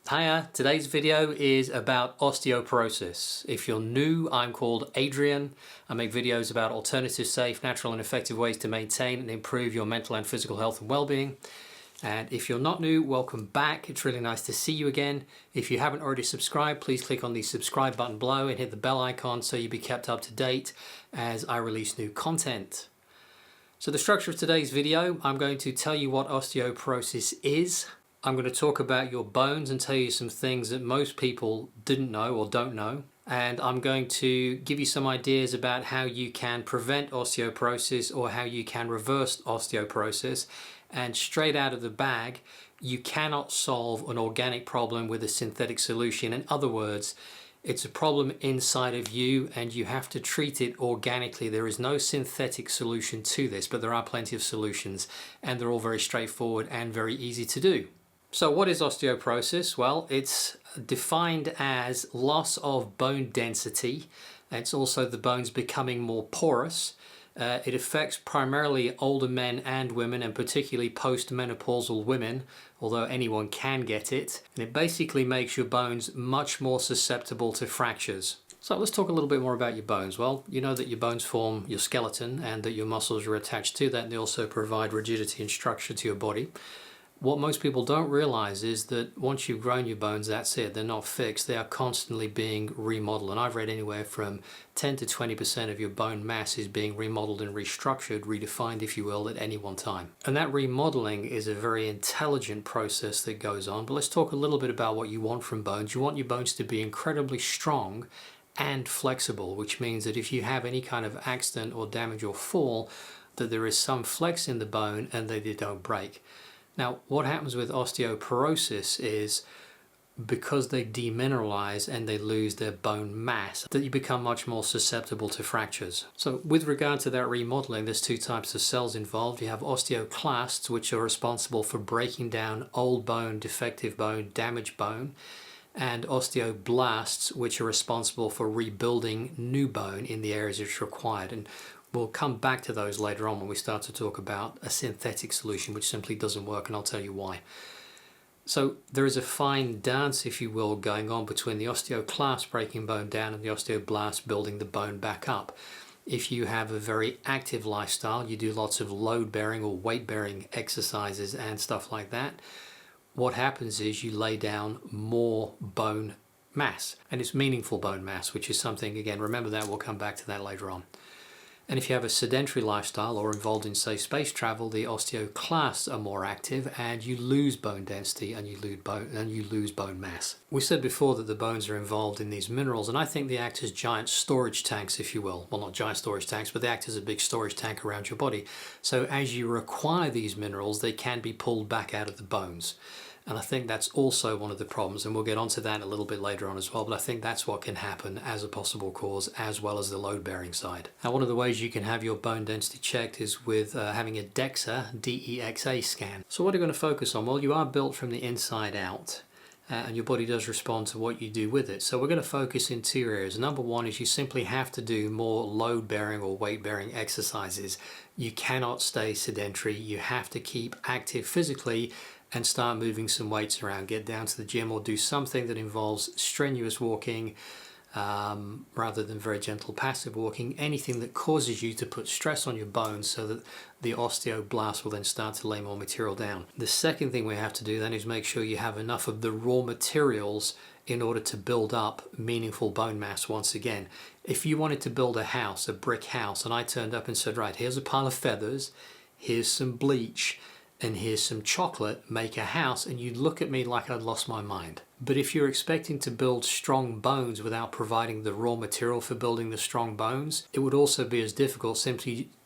Hiya, today's video is about osteoporosis. If you're new, I'm called Adrian. I make videos about alternative, safe, natural and effective ways to maintain and improve your mental and physical health and well-being. And if you're not new, welcome back. It's really nice to see you again. If you haven't already subscribed, please click on the subscribe button below and hit the bell icon so you'll be kept up to date as I release new content. So the structure of today's video, I'm going to tell you what osteoporosis is. I'm going to talk about your bones and tell you some things that most people didn't know or don't know. And I'm going to give you some ideas about how you can prevent osteoporosis or how you can reverse osteoporosis. And straight out of the bag, you cannot solve an organic problem with a synthetic solution. In other words, it's a problem inside of you and you have to treat it organically. There is no synthetic solution to this, but there are plenty of solutions and they're all very straightforward and very easy to do. So what is osteoporosis? Well, it's defined as loss of bone density. It's also the bones becoming more porous. It affects primarily older men and women, and particularly postmenopausal women, although anyone can get it. And it basically makes your bones much more susceptible to fractures. So let's talk a little bit more about your bones. Well, you know that your bones form your skeleton and that your muscles are attached to that, and they also provide rigidity and structure to your body. What most people don't realize is that once you've grown your bones, that's it. They're not fixed. They are constantly being remodeled. And I've read anywhere from 10 to 20% of your bone mass is being remodeled and restructured, redefined, if you will, at any one time. And that remodeling is a very intelligent process that goes on. But let's talk a little bit about what you want from bones. You want your bones to be incredibly strong and flexible, which means that if you have any kind of accident or damage or fall, that there is some flex in the bone and that they don't break. Now, what happens with osteoporosis is because they demineralize and they lose their bone mass, that you become much more susceptible to fractures. So with regard to that remodeling, there's two types of cells involved. You have osteoclasts, which are responsible for breaking down old bone, defective bone, damaged bone, and osteoblasts, which are responsible for rebuilding new bone in the areas it's required. And we'll come back to those later on when we start to talk about a synthetic solution, which simply doesn't work, and I'll tell you why. So there is a fine dance, if you will, going on between the osteoclast breaking bone down and the osteoblast building the bone back up. If you have a very active lifestyle, you do lots of load-bearing or weight-bearing exercises and stuff like that, what happens is you lay down more bone mass, and it's meaningful bone mass, which is something, again, remember that, we'll come back to that later on. And if you have a sedentary lifestyle or involved in, say, space travel, the osteoclasts are more active and you lose bone density and you lose bone mass. We said before that the bones are involved in these minerals, and I think they act as giant storage tanks, if you will. Well, not giant storage tanks, but they act as a big storage tank around your body. So as you require these minerals, they can be pulled back out of the bones. And I think that's also one of the problems, and we'll get onto that a little bit later on as well, but I think that's what can happen as a possible cause, as well as the load-bearing side. Now, one of the ways you can have your bone density checked is with having a DEXA, D-E-X-A scan. So what are you going to focus on? Well, you are built from the inside out, and your body does respond to what you do with it. So we're going to focus in two areas. Number one is you simply have to do more load-bearing or weight-bearing exercises. You cannot stay sedentary. You have to keep active physically and start moving some weights around. Get down to the gym or do something that involves strenuous walking rather than very gentle passive walking. Anything that causes you to put stress on your bones so that the osteoblast will then start to lay more material down. The second thing we have to do then is make sure you have enough of the raw materials in order to build up meaningful bone mass once again. If you wanted to build a house, a brick house, and I turned up and said, right, here's a pile of feathers, here's some bleach, and here's some chocolate, make a house, and you'd look at me like I'd lost my mind. But if you're expecting to build strong bones without providing the raw material for building the strong bones, it would also be as difficult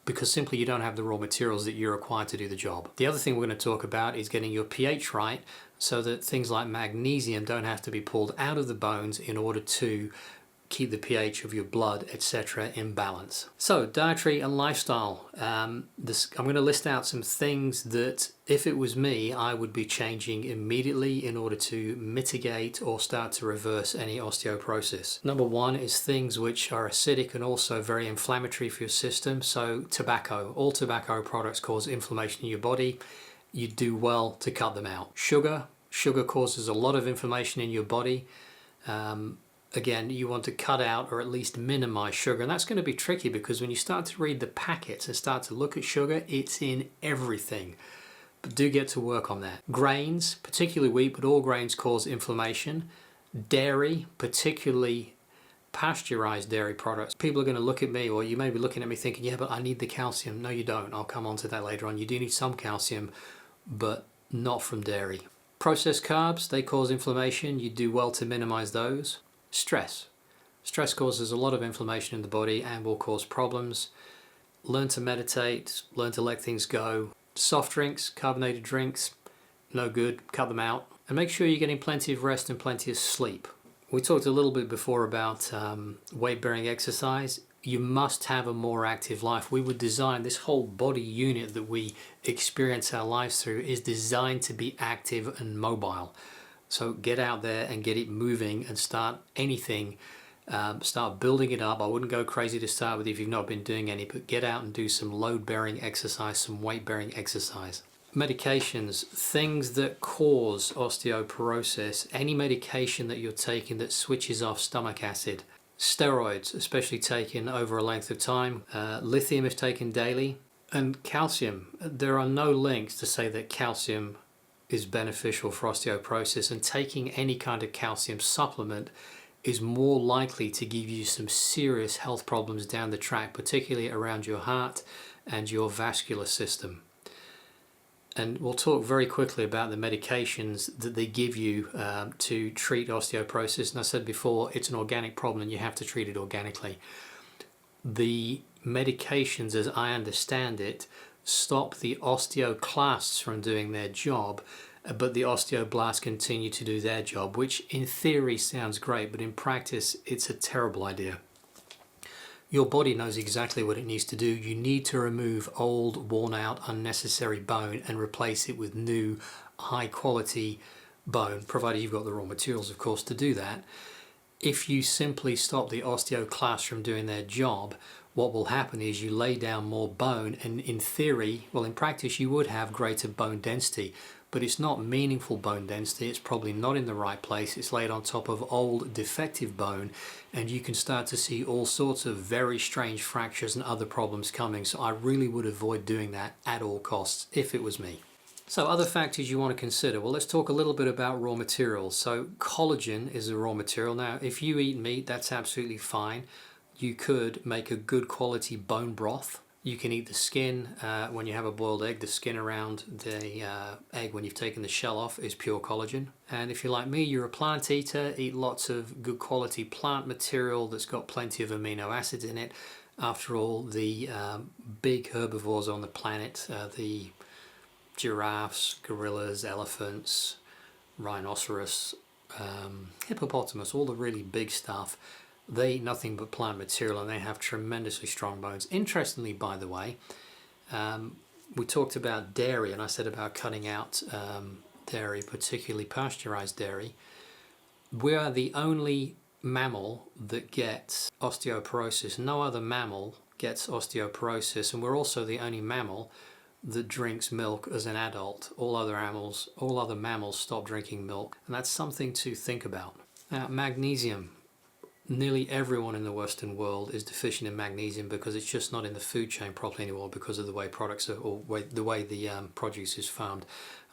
because you don't have the raw materials that you're required to do the job. The other thing we're going to talk about is getting your pH right so that things like magnesium don't have to be pulled out of the bones in order to keep the pH of your blood, etc. in balance. So dietary and lifestyle. I'm going to list out some things that if it was me, I would be changing immediately in order to mitigate or start to reverse any osteoporosis. Number one is things which are acidic and also very inflammatory for your system. So tobacco. All tobacco products cause inflammation in your body. You do well to cut them out. Sugar Sugar causes a lot of inflammation in your body. Again, you want to cut out or at least minimize sugar, and that's going to be tricky because when you start to read the packets and start to look at sugar, it's in everything. But do get to work on that. Grains, particularly wheat, but all grains cause inflammation. Dairy, particularly pasteurized dairy products. People are going to look at me, or you may be looking at me thinking, yeah, but I need the calcium. No, you don't. I'll come on to that later on. You do need some calcium, but not from dairy. Processed carbs, they cause inflammation. You do well to minimize those. Stress. Stress causes a lot of inflammation in the body and will cause problems. Learn to meditate, learn to let things go. Soft drinks, carbonated drinks, no good, cut them out. And make sure you're getting plenty of rest and plenty of sleep. We talked a little bit before about weight-bearing exercise. You must have a more active life. We would design this whole body unit that we experience our lives through is designed to be active and mobile. So get out there and get it moving and start anything. Start building it up. I wouldn't go crazy to start with if you've not been doing any, but get out and do some load-bearing exercise, some weight-bearing exercise. Medications, things that cause osteoporosis, any medication that you're taking that switches off stomach acid. Steroids, especially taken over a length of time. Lithium if taken daily. And calcium. There are no links to say that calcium is beneficial for osteoporosis, and taking any kind of calcium supplement is more likely to give you some serious health problems down the track, particularly around your heart and your vascular system. And we'll talk very quickly about the medications that they give you to treat osteoporosis. And I said before, it's an organic problem and you have to treat it organically. The medications, as I understand it, stop the osteoclasts from doing their job, but the osteoblasts continue to do their job, which in theory sounds great, but in practice it's a terrible idea. Your body knows exactly what it needs to do. You need to remove old, worn out, unnecessary bone and replace it with new, high quality bone, provided you've got the raw materials, of course, to do that. If you simply stop the osteoclasts from doing their job, what will happen is you lay down more bone, and in theory, well, in practice, you would have greater bone density, but it's not meaningful bone density. It's probably not in the right place. It's laid on top of old, defective bone, and you can start to see all sorts of very strange fractures and other problems coming. So I really would avoid doing that at all costs if it was me. So other factors you want to consider. Well, let's talk a little bit about raw materials. So collagen is a raw material. Now, if you eat meat, that's absolutely fine. You could make a good quality bone broth. You can eat the skin when you have a boiled egg. The skin around the egg when you've taken the shell off is pure collagen. And if you're like me, you're a plant eater, eat lots of good quality plant material that's got plenty of amino acids in it. After all, the big herbivores on the planet, the giraffes, gorillas, elephants, rhinoceros, hippopotamus, all the really big stuff, they eat nothing but plant material and they have tremendously strong bones. Interestingly, by the way, we talked about dairy and I said about cutting out dairy, particularly pasteurized dairy. We are the only mammal that gets osteoporosis. No other mammal gets osteoporosis, and we're also the only mammal that drinks milk as an adult. All other mammals stop drinking milk, and that's something to think about. Now, magnesium. Nearly everyone in the Western world is deficient in magnesium because it's just not in the food chain properly anymore because of the way products are, or the way the produce is farmed.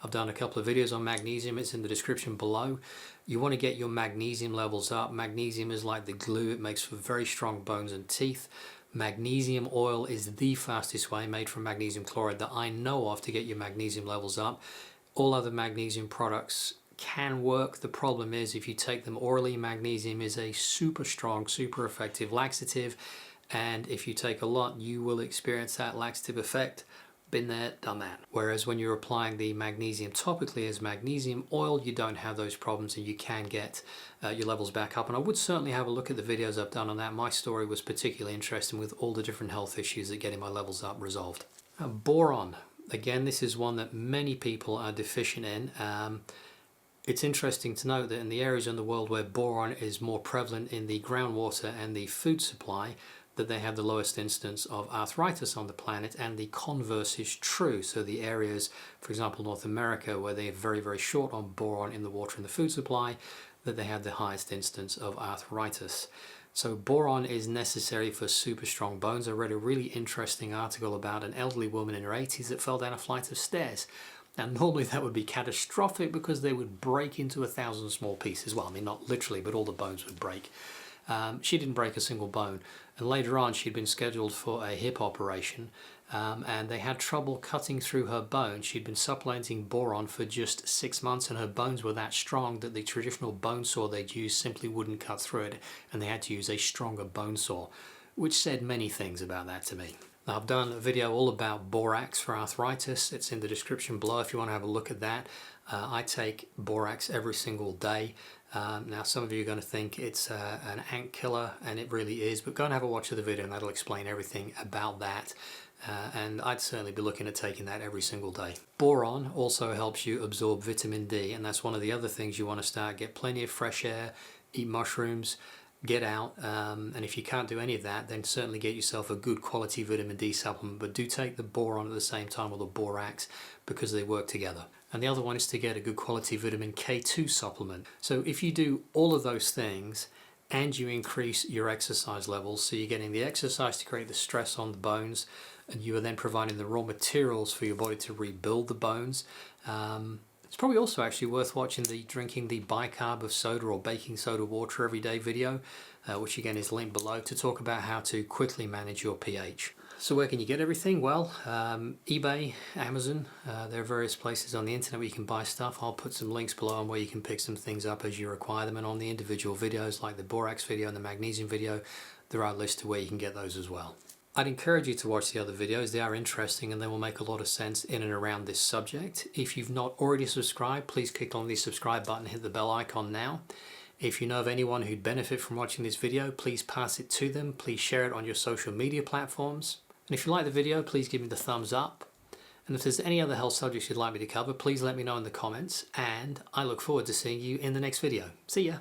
I've done a couple of videos on magnesium. It's in the description below. You want to get your magnesium levels up. Magnesium is like the glue. It makes for very strong bones and teeth. Magnesium oil is the fastest way, made from magnesium chloride, that I know of to get your magnesium levels up. All other magnesium products can work. The problem is if you take them orally, magnesium is a super strong, super effective laxative, and if you take a lot, you will experience that laxative effect. Been there, done that. Whereas when you're applying the magnesium topically as magnesium oil, you don't have those problems and you can get your levels back up. And I would certainly have a look at the videos I've done on that. My story was particularly interesting with all the different health issues that getting my levels up resolved. Boron. Again, this is one that many people are deficient in. It's interesting to note that in the areas in the world where boron is more prevalent in the groundwater and the food supply, that they have the lowest instance of arthritis on the planet, and the converse is true. So the areas, for example, North America, where they are very, very short on boron in the water and the food supply, that they have the highest instance of arthritis. So boron is necessary for super strong bones. I read a really interesting article about an elderly woman in her 80s that fell down a flight of stairs. Now normally that would be catastrophic because they would break into 1,000 small pieces. Well, I mean not literally, but all the bones would break. She didn't break a single bone, and later on she'd been scheduled for a hip operation, and they had trouble cutting through her bone. She'd been supplementing boron for just 6 months, and her bones were that strong that the traditional bone saw they'd use simply wouldn't cut through it, and they had to use a stronger bone saw, which said many things about that to me. Now, I've done a video all about borax for arthritis. It's in the description below if you want to have a look at that. I take borax every single day. Now some of you are going to think it's an ant killer, and it really is, but go and have a watch of the video and that'll explain everything about that. And I'd certainly be looking at taking that every single day. Boron also helps you absorb vitamin D, and that's one of the other things you want to start. Get plenty of fresh air, eat mushrooms, get out, and if you can't do any of that, then certainly get yourself a good quality vitamin D supplement, but do take the boron at the same time, or the borax, because they work together. And the other one is to get a good quality vitamin K2 supplement. So if you do all of those things and you increase your exercise levels, so you're getting the exercise to create the stress on the bones, and you are then providing the raw materials for your body to rebuild the bones, it's probably also actually worth watching drinking the bicarb of soda or baking soda water every day video, which again is linked below, to talk about how to quickly manage your pH. So where can you get everything? Well, eBay, Amazon, there are various places on the internet where you can buy stuff. I'll put some links below on where you can pick some things up as you require them, and on the individual videos like the borax video and the magnesium video, there are lists to where you can get those as well. I'd encourage you to watch the other videos. They are interesting and they will make a lot of sense in and around this subject. If you've not already subscribed, please click on the subscribe button, hit the bell icon now. If you know of anyone who'd benefit from watching this video, please pass it to them. Please share it on your social media platforms. And if you like the video, please give me the thumbs up. And if there's any other health subjects you'd like me to cover, please let me know in the comments. And I look forward to seeing you in the next video. See ya!